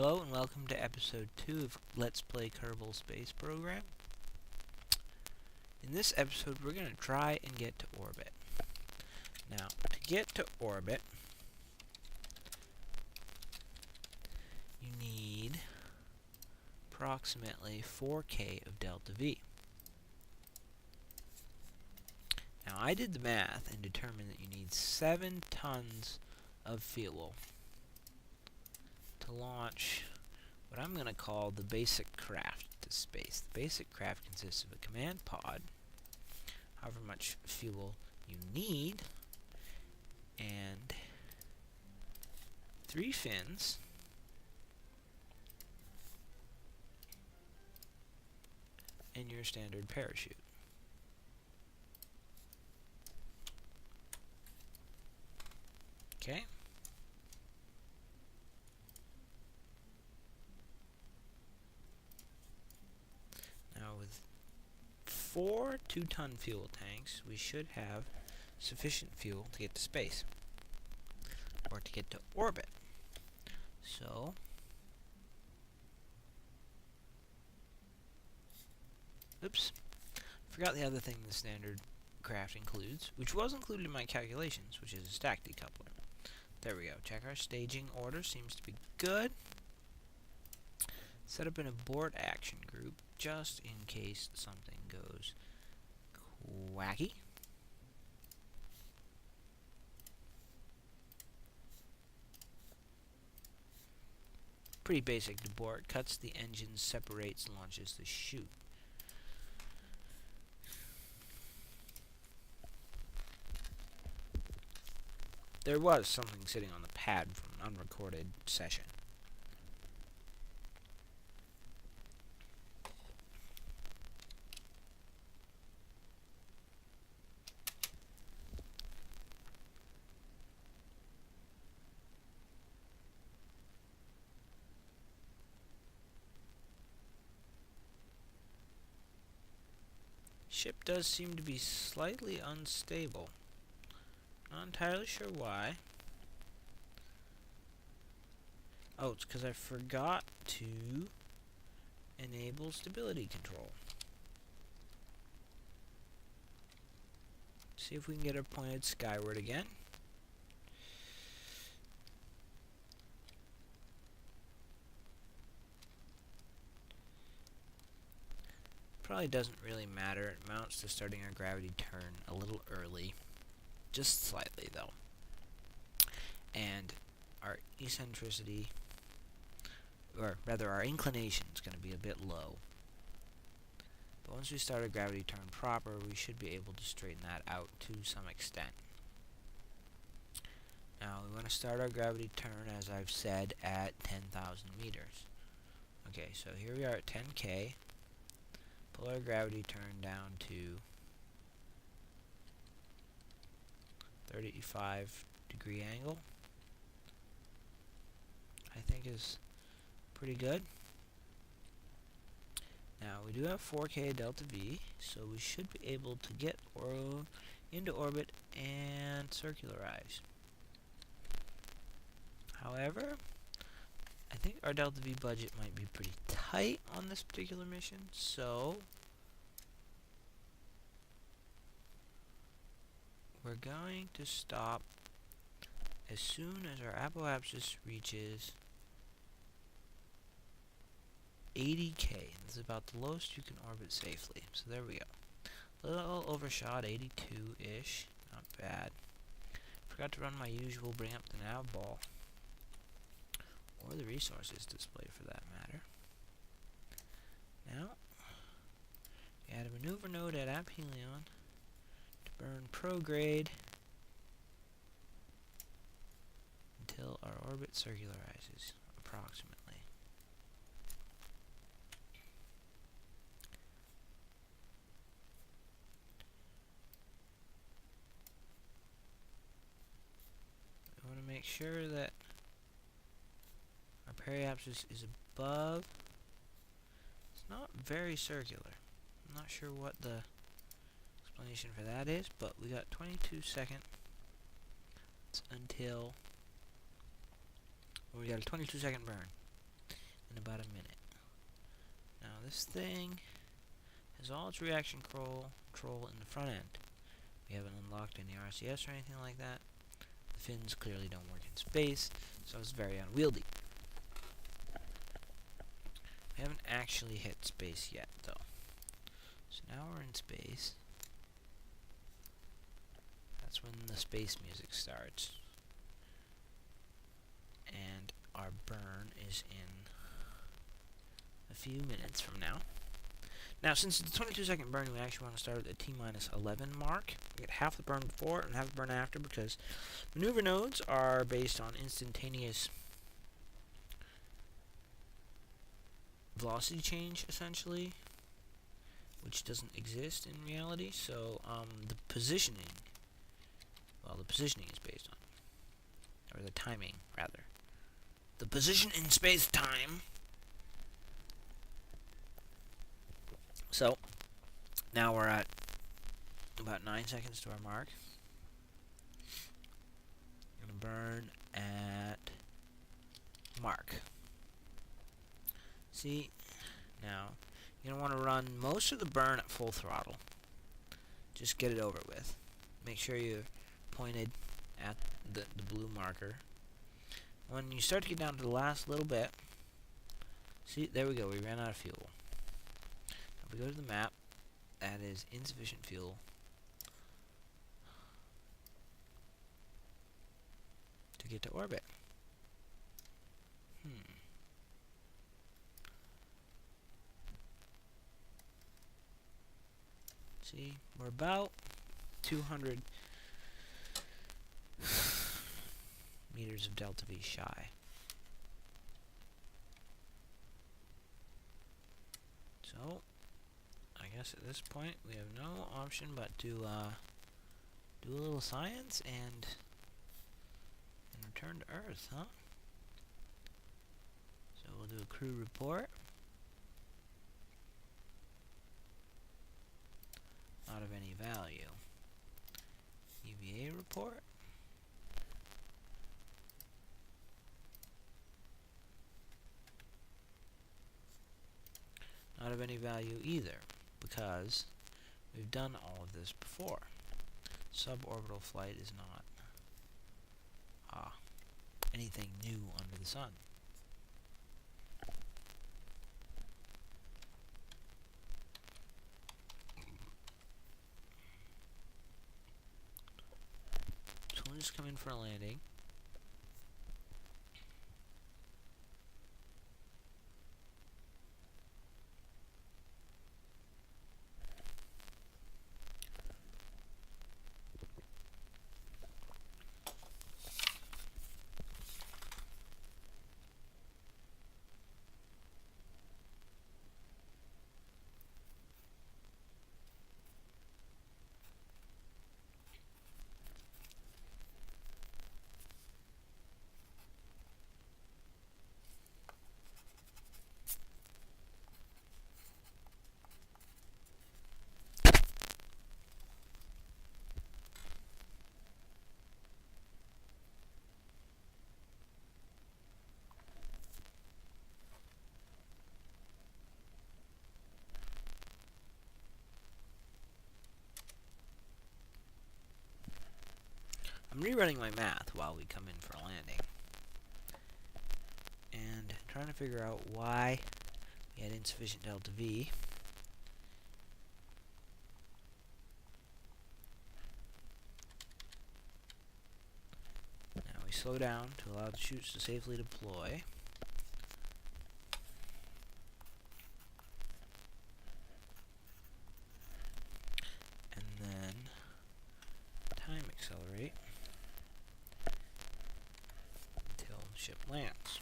Hello and welcome to episode 2 of Let's Play Kerbal Space Program. In this episode we're going to try and get to orbit. Now, to get to orbit, you need approximately 4K of delta V. Now, I did the math and determined that you need 7 tons of fuel to launch what I'm going to call the basic craft to space. The basic craft consists of a command pod, however much fuel you need, and 3 fins, and your standard parachute. Okay? Now with 4 2-ton fuel tanks, we should have sufficient fuel to get to space, or to get to orbit. So, oops, forgot the other thing the standard craft includes, which was included in my calculations, which is a stack decoupler. There we go. Check our staging order, seems to be good. Set up an abort action group, just in case something goes wacky. Pretty basic abort. Cuts the engines, separates, and launches the chute. There was something sitting on the pad from an unrecorded session. Ship does seem to be slightly unstable. Not entirely sure why. Oh, it's because I forgot to enable stability control. See if we can get her pointed skyward again. Probably doesn't really matter. It amounts to starting our gravity turn a little early. Just slightly, though. And our eccentricity, or rather our inclination, is going to be a bit low. But once we start our gravity turn proper, we should be able to straighten that out to some extent. Now, we want to start our gravity turn, as I've said, at 10,000 meters. Okay, so here we are at 10K. Pull our gravity turn down to 35-degree angle. I think is pretty good. Now we do have 4K delta V, so we should be able to get into orbit and circularize. However, I think our delta V budget might be pretty tight on this particular mission, so we're going to stop as soon as our apoapsis reaches 80K. This is about the lowest you can orbit safely. So there we go. A little overshot, 82-ish. Not bad. Forgot to run my usual bring up the nav ball. Or the resources display for that matter. Now, we add a maneuver node at aphelion to burn prograde until our orbit circularizes, approximately. We want to make sure that our periapsis is above. It's not very circular. I'm not sure what the explanation for that is, but we got 22 seconds until we got a 22-second burn. in about a minute. Now this thing has all its reaction control in the front end. We haven't unlocked any RCS or anything like that. The fins clearly don't work in space, so it's very unwieldy. We haven't actually hit space yet, though. So now we're in space. That's when the space music starts. And our burn is in a few minutes from now. Now, since it's a 22-second burn, we actually want to start at the T-minus 11 mark. We get half the burn before and half the burn after because maneuver nodes are based on instantaneous velocity change, essentially, which doesn't exist in reality. So the positioning is based on, or the timing, rather. The position in space-time. So, now we're at about 9 seconds to our mark. I'm going to burn at mark. See, now, you're going to want to run most of the burn at full throttle. Just get it over with. Make sure you're pointed at the blue marker. When you start to get down to the last little bit, see, there we go, we ran out of fuel. If we go to the map, that is insufficient fuel. To get to orbit. See, we're about 200 meters of delta V shy. So, I guess at this point we have no option but to do a little science and return to Earth, huh? So we'll do a crew report. Not of any value. EVA report. Not of any value either, because we've done all of this before. Suborbital flight is not anything new under the sun. So we'll just come in for a landing. I'm rerunning my math while we come in for a landing. And trying to figure out why we had insufficient delta V. Now we slow down to allow the chutes to safely deploy. And then time accelerate until the ship lands.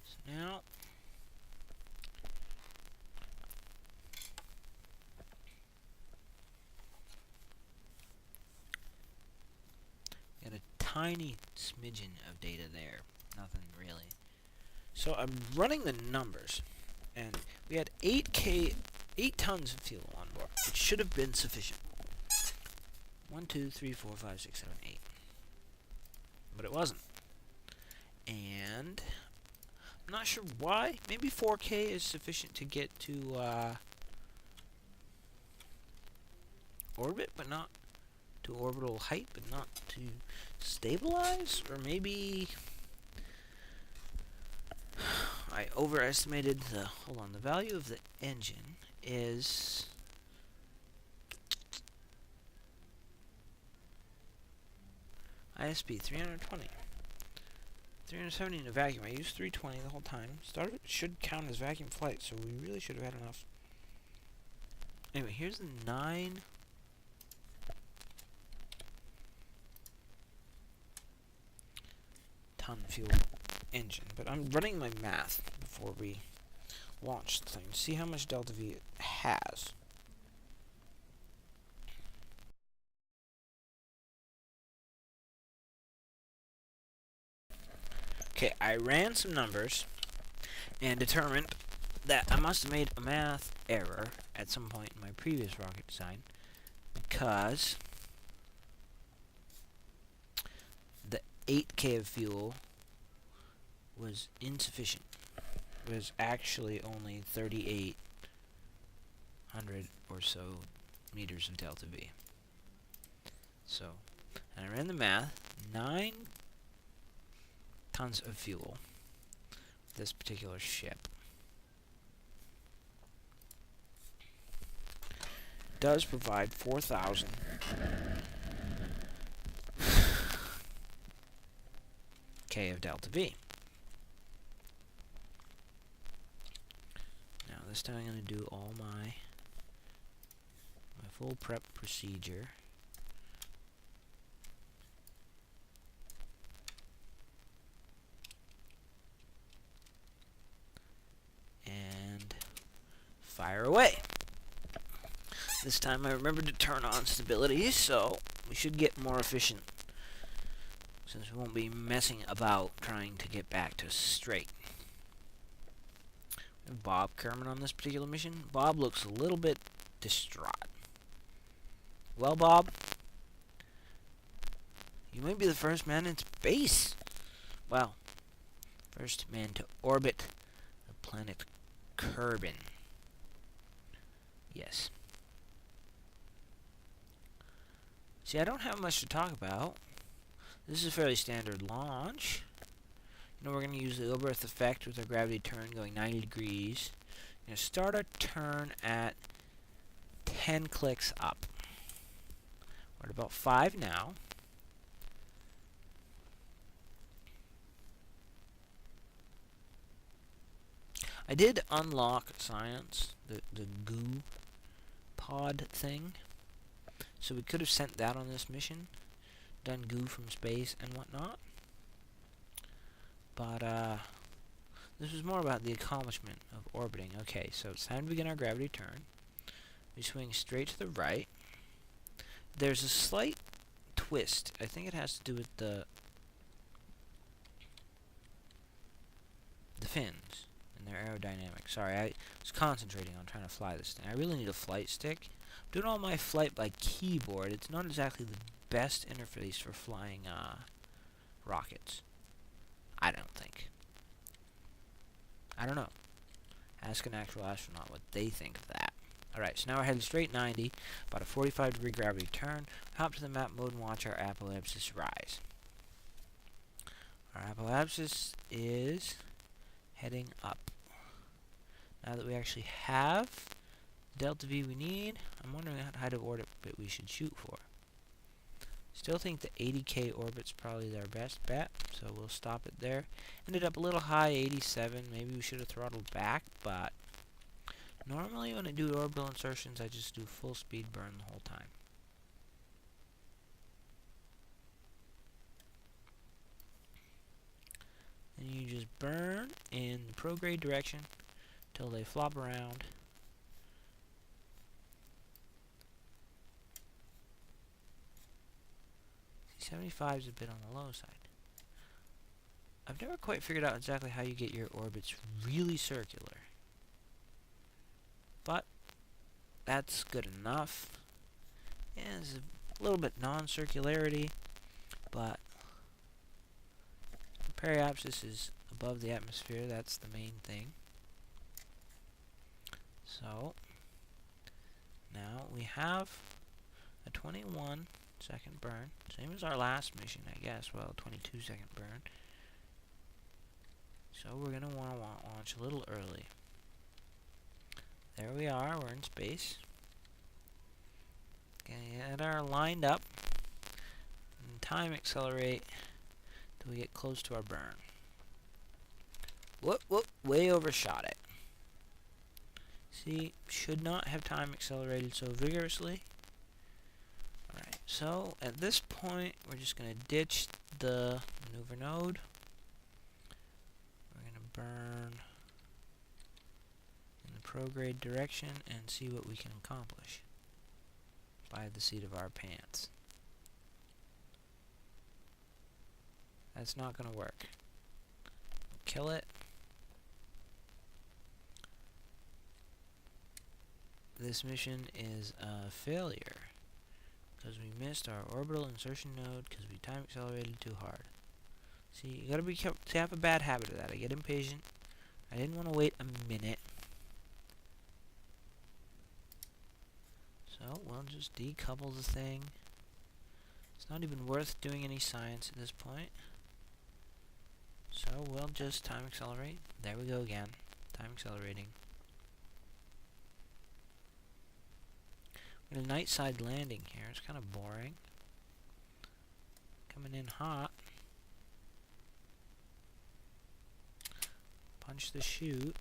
So now got a tiny smidgen of data there. Nothing really. So I'm running the numbers, and we had 8 tons of fuel on board, which should have been sufficient. 1, 2, 3, 4, 5, 6, 7, 8. But it wasn't. And I'm not sure why. Maybe 4K is sufficient to get to orbit, but not to orbital height, but not to stabilize? Or maybe I overestimated the... Hold on, the value of the engine is... ISP 320. 370 in a vacuum. I used 320 the whole time. Started should count as vacuum flight, so we really should have had enough. Anyway, here's the 9 ton fuel engine. But I'm running my math before we launch the thing to see how much delta V it has. Okay, I ran some numbers and determined that I must have made a math error at some point in my previous rocket design, because the 8K of fuel was insufficient. It was actually only 3,800 or so meters of delta V. So, and I ran the math, 9 tons of fuel, this particular ship, does provide 4,000 K of delta V. Now this time I'm going to do all my full prep procedure. And fire away. This time I remembered to turn on stability, so we should get more efficient, since we won't be messing about trying to get back to straight. We have Bob Kerman on this particular mission. Bob looks a little bit distraught. Well, Bob, you may be the first man in space. Well, first man to orbit the planet Kerbal. Yes. See, I don't have much to talk about. This is a fairly standard launch. You know, we're going to use the Ilberth effect with our gravity turn going 90 degrees. We're going to start our turn at 10 clicks up. We're at about 5 now. I did unlock science, the goo pod thing. So we could have sent that on this mission, done goo from space and whatnot. But this was more about the accomplishment of orbiting. Okay, so it's time to begin our gravity turn. We swing straight to the right. There's a slight twist. I think it has to do with the fins and their aerodynamics. Sorry, I was concentrating on trying to fly this thing. I really need a flight stick. I'm doing all my flight by keyboard. It's not exactly the best interface for flying rockets. I don't think. I don't know. Ask an actual astronaut what they think of that. Alright, so now we're headed straight 90, about a 45-degree gravity turn. Hop to the map mode and watch our apoapsis rise. Our apoapsis is heading up. Now that we actually have the delta V we need, I'm wondering what height of orbit we should shoot for. Still think the 80K orbit's probably our best bet, so we'll stop it there. Ended up a little high, 87. Maybe we should have throttled back, but normally when I do orbital insertions, I just do full speed burn the whole time. And you just burn in the prograde direction till they flop around. See, 75 is a bit on the low side. I've never quite figured out exactly how you get your orbits really circular. But that's good enough. Yeah, there's a little bit non-circularity, but the periapsis is above the atmosphere. That's the main thing. So now we have a 21-second burn, same as our last mission, I guess. Well, 22-second burn. So we're gonna want to launch a little early. There we are. We're in space. Get our lined up and time accelerate till we get close to our burn. Whoop, whoop, way overshot it. See, should not have time accelerated so vigorously. Alright, so at this point, we're just going to ditch the maneuver node. We're going to burn in the prograde direction and see what we can accomplish by the seat of our pants. That's not going to work. Kill it. This mission is a failure because we missed our orbital insertion node because we time accelerated too hard. See, you gotta be careful. See, I have a bad habit of that. I get impatient. I didn't want to wait a minute. So we'll just decouple the thing. It's not even worth doing any science at this point. So we'll just time accelerate. There we go again. Time accelerating. A night side landing here. It's kind of boring. Coming in hot. Punch the chute.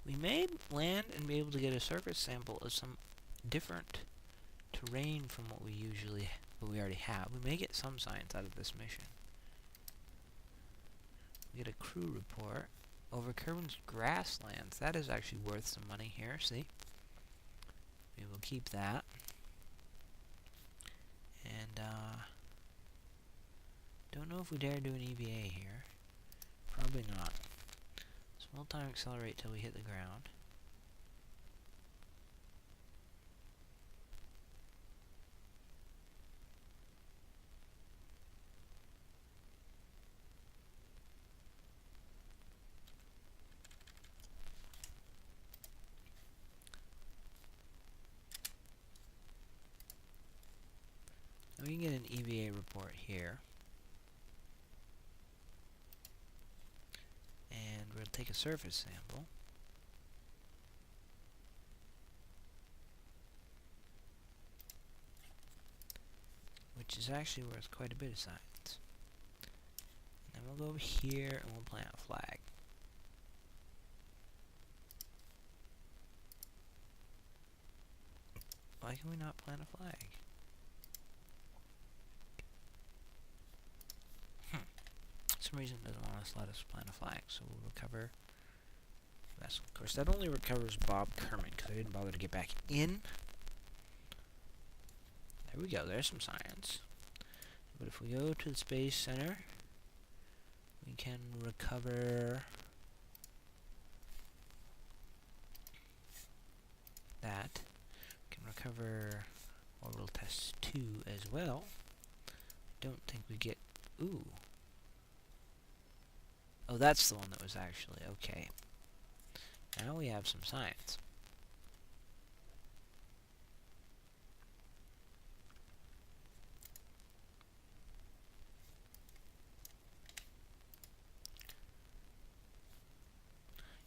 We may land and be able to get a surface sample of some different terrain from what we already have. We may get some science out of this mission. We get a crew report over Kerbal's grasslands. That is actually worth some money here, see? We will keep that. And, don't know if we dare do an EVA here. Probably not. So we'll time accelerate till we hit the ground. We can get an EVA report here. And we'll take a surface sample. Which is actually worth quite a bit of science. And then we'll go over here and we'll plant a flag. Why can we not plant a flag? For some reason it doesn't want to let us plant a flag, so we'll recover the vessel. Of course, that only recovers Bob Kerman, because I didn't bother to get back in. There we go, there's some science. But if we go to the Space Center, we can recover that. We can recover Orbital Test 2 as well. Don't think we get... Ooh. Oh, that's the one that was actually... Okay. Now we have some science.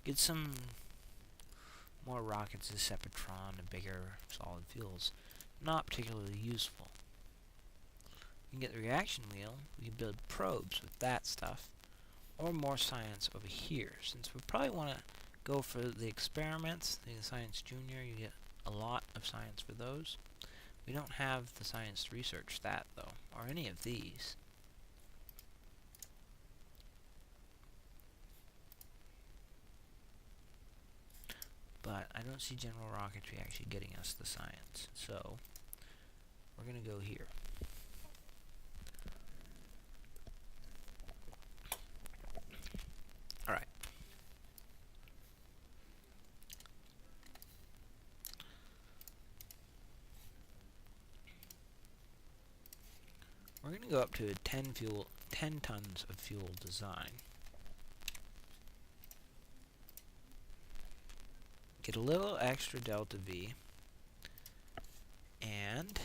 Get some more rockets as Sepatron and bigger solid fuels. Not particularly useful. We can get the reaction wheel. We can build probes with that stuff. Or more science over here. Since we probably want to go for the experiments, the Science Junior, you get a lot of science for those. We don't have the science to research that, though, or any of these. but I don't see general rocketry actually getting us the science. So we're going to go here. Alright. We're going to go up to a 10 tons of fuel design. Get a little extra delta V. And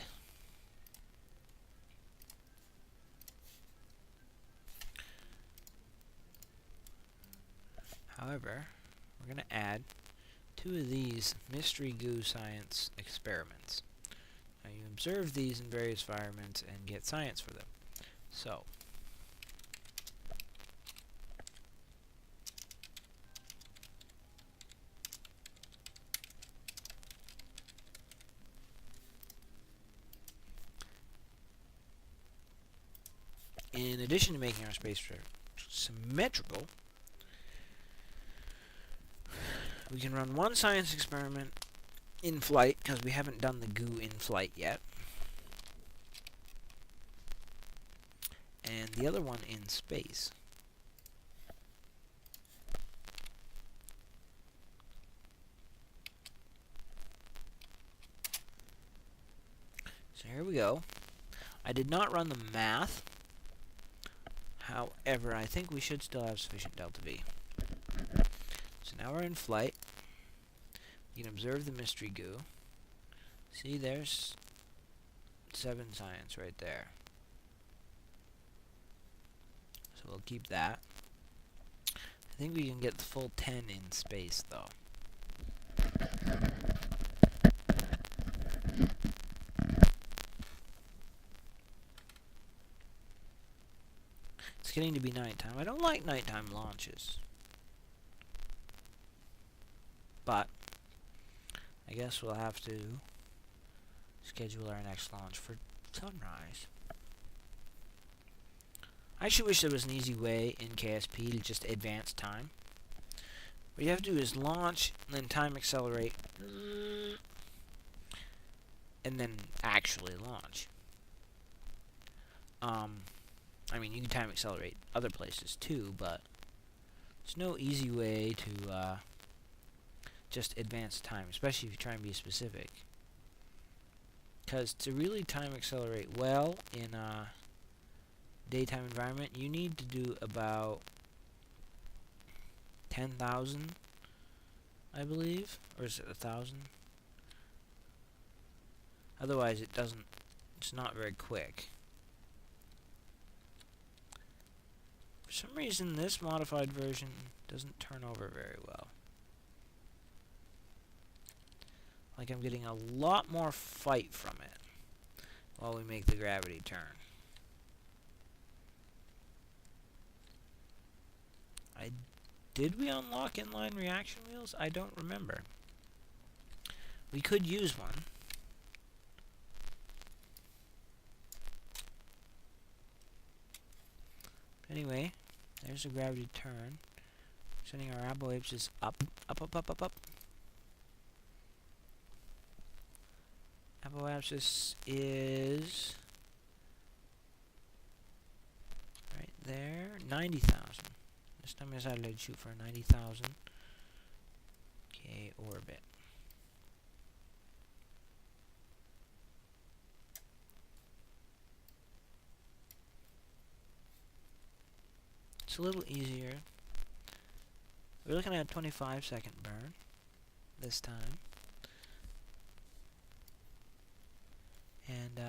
however, we're going to add 2 of these mystery goo science experiments. Now you observe these in various environments and get science for them. So, in addition to making our space symmetrical, we can run one science experiment in flight, because we haven't done the goo in flight yet, and the other one in space. So here we go. I did not run the math. However, I think we should still have sufficient delta V. So now we're in flight. You can observe the mystery goo. See, there's 7 science right there. So we'll keep that. I think we can get the full 10 in space, though. It's getting to be nighttime. I don't like nighttime launches. But I guess we'll have to schedule our next launch for sunrise. I actually wish there was an easy way in KSP to just advance time. What you have to do is launch, and then time accelerate, and then actually launch. I mean, you can time accelerate other places too, but there's no easy way to just advance time, especially if you try and be specific. Because to really time accelerate well in a daytime environment, you need to do about 10,000, I believe, or is it 1,000? Otherwise, it's not very quick. For some reason, this modified version doesn't turn over very well. Like I'm getting a lot more fight from it while we make the gravity turn. Did we unlock inline reaction wheels? I don't remember. We could use one. Anyway, there's a gravity turn. Sending our apoapsis up, up, up, up, up, up. Apoapsis is right there, 90,000. This time I decided I'd shoot for a 90,000 K orbit. It's a little easier. We're looking at a 25-second burn this time. And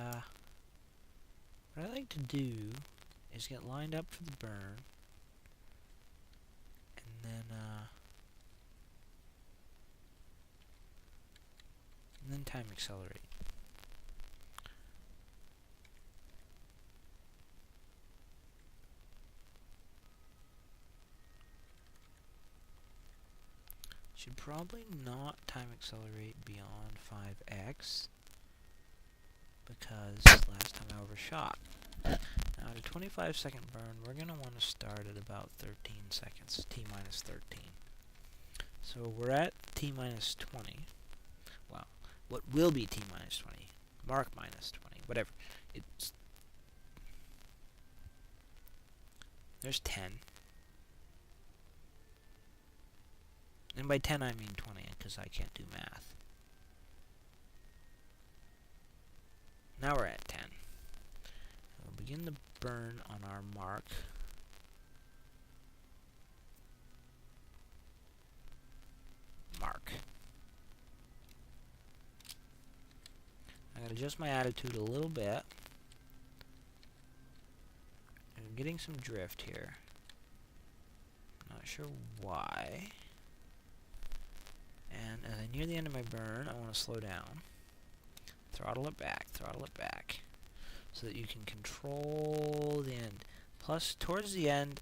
what I like to do is get lined up for the burn, and then time accelerate. Should probably not time accelerate beyond 5x, because last time I overshot. Now at a 25-second burn, we're going to want to start at about 13 seconds, T minus 13. So we're at t minus 20. Well, what will be t minus 20? Mark minus 20. Whatever. It's... There's 10. And by 10 I mean 20, because I can't do math. Now we're at 10. We'll begin the burn on our mark. Mark. I gotta adjust my attitude a little bit. I'm getting some drift here. Not sure why. And as I near the end of my burn, I want to slow down. Throttle it back, so that you can control the end. Plus, towards the end,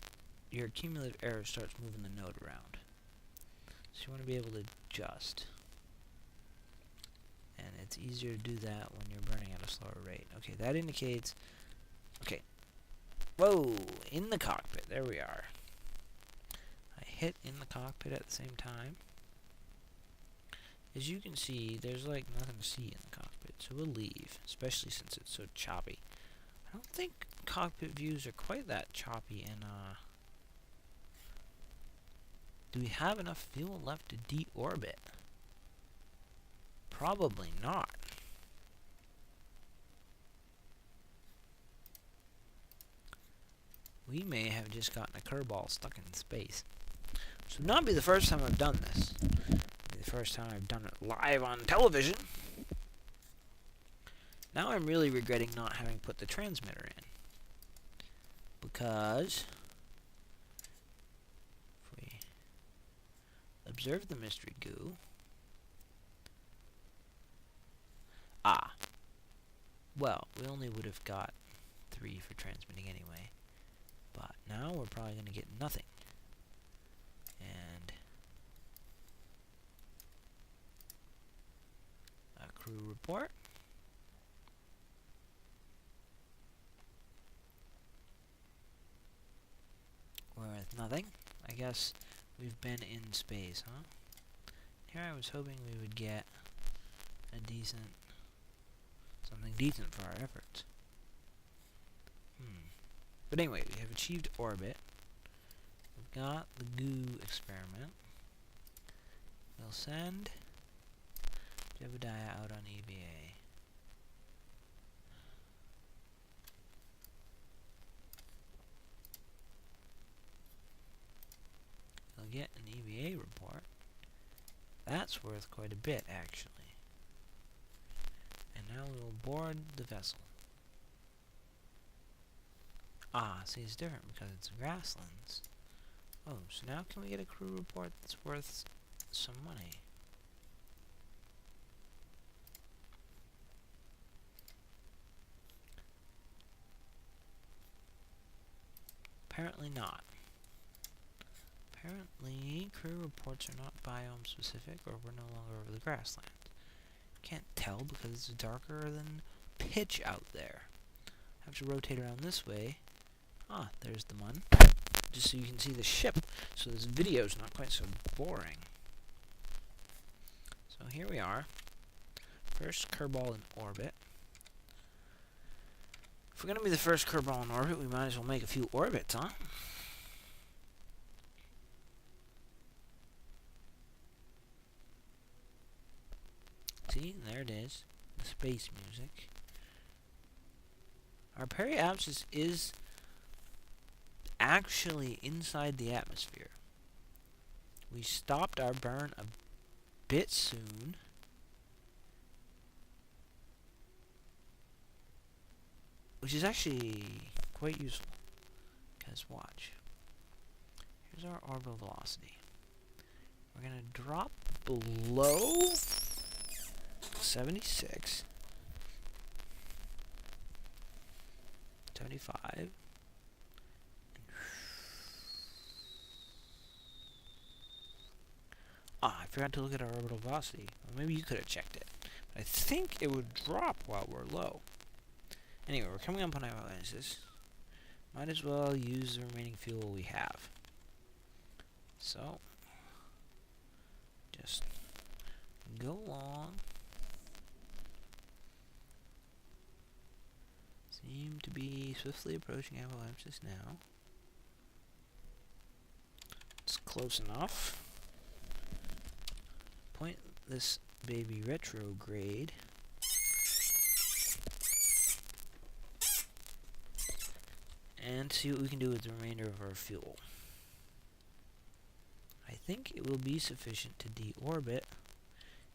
your cumulative error starts moving the node around. So you want to be able to adjust. And it's easier to do that when you're burning at a slower rate. Okay, that indicates... Okay. Whoa! In the cockpit. There we are. I hit in the cockpit at the same time. As you can see, there's like nothing to see in the cockpit, so we'll leave, especially since it's so choppy. I don't think cockpit views are quite that choppy, and do we have enough fuel left to deorbit? Probably not. We may have just gotten a Kerbal stuck in space. This would not be the first time I've done this. The first time I've done it live on television. Now I'm really regretting not having put the transmitter in. Because if we observe the mystery goo. Well, we only would have got 3 for transmitting anyway. But now we're probably going to get nothing. And a crew report. We're with nothing. I guess we've been in space, huh? Here I was hoping we would get a something decent for our efforts. But anyway, we have achieved orbit. We've got the goo experiment. We'll send Jebediah out on EVA. We'll get an EVA report. That's worth quite a bit, actually. And now we will board the vessel. See, it's different because it's grasslands. Oh, so now can we get a crew report that's worth some money? Apparently not. Apparently, crew reports are not biome specific, or we're no longer over the grassland. Can't tell because it's darker than pitch out there. Have to rotate around this way. There's the mun. Just so you can see the ship, so this video's not quite so boring. So here we are. First Kerbal in orbit. If we're going to be the first Kerbal in orbit, we might as well make a few orbits, huh? See, there it is. The space music. Our periapsis is actually inside the atmosphere. We stopped our burn a bit soon. Which is actually quite useful. Because watch. Here's our orbital velocity. We're going to drop below 76. 75. I forgot to look at our orbital velocity. Well, maybe you could have checked it. But I think it would drop while we're low. Anyway, we're coming up on our lenses. Might as well use the remaining fuel we have. So, just Go along. Seem to be swiftly approaching apoapsis now. It's close enough. Point this baby retrograde. And see what we can do with the remainder of our fuel. I think it will be sufficient to deorbit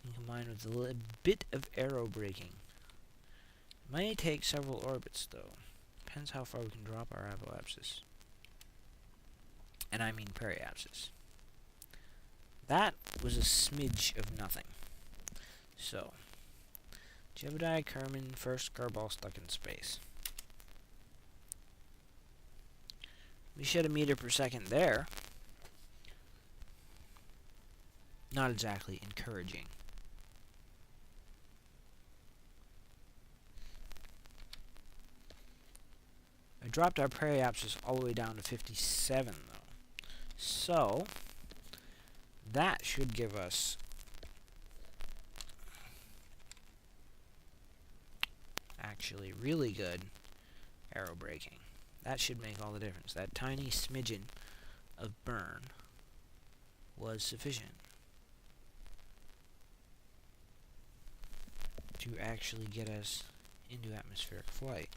and combine with a little bit of aero braking. It may take several orbits, though. Depends how far we can drop our apoapsis. And I mean periapsis. That was a smidge of nothing. So, Jebediah Kerman, first Kerbal stuck in space. We shed a meter per second there. Not exactly encouraging. I dropped our periapsis all the way down to 57, though. So, that should give us actually really good aero braking. That should make all the difference. That tiny smidgen of burn was sufficient to actually get us into atmospheric flight.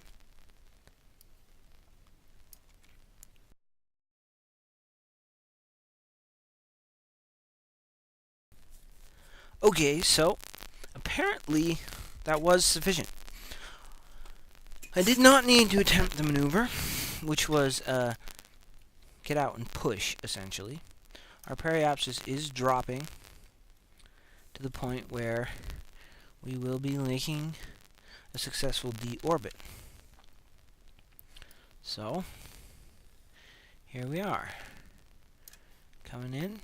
Okay, so apparently that was sufficient. I did not need to attempt the maneuver, which was get out and push, essentially. Our periapsis is dropping to the point where we will be making a successful deorbit. So, here we are. Coming in.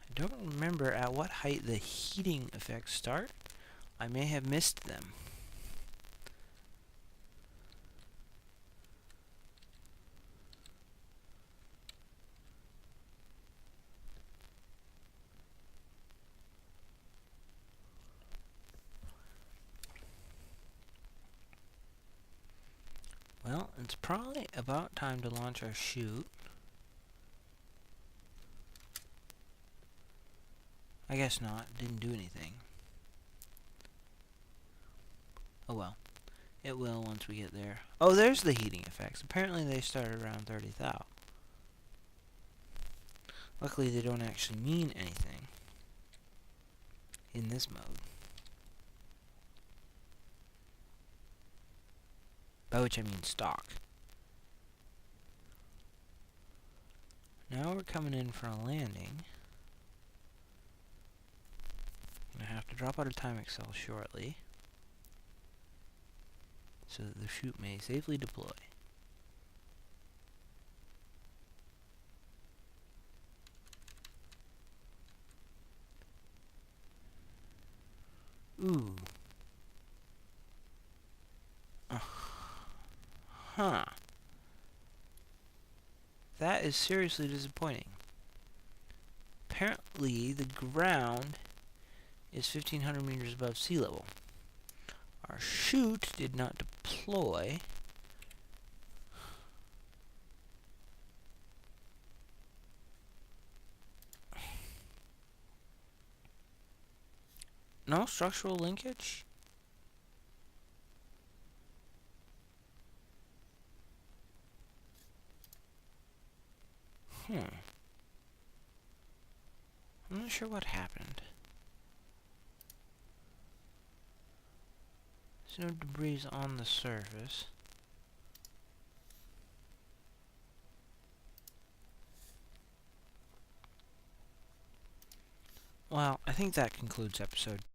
I don't remember at what height the heating effects start. I may have missed them. Well, it's probably about time to launch our chute. I guess not. Didn't do anything. Oh well. It will once we get there. Oh, there's the heating effects. Apparently they started around 30 thou. Luckily they don't actually mean anything in this mode. By which I mean stock. Now we're coming in for a landing. I'm going to have to drop out of time Excel shortly, so that the chute may safely deploy. Ooh. Huh. That is seriously disappointing. Apparently, the ground is 1,500 meters above sea level. Our chute did not deploy. No structural linkage? I'm not sure what happened. There's no debris on the surface. Well, I think that concludes episode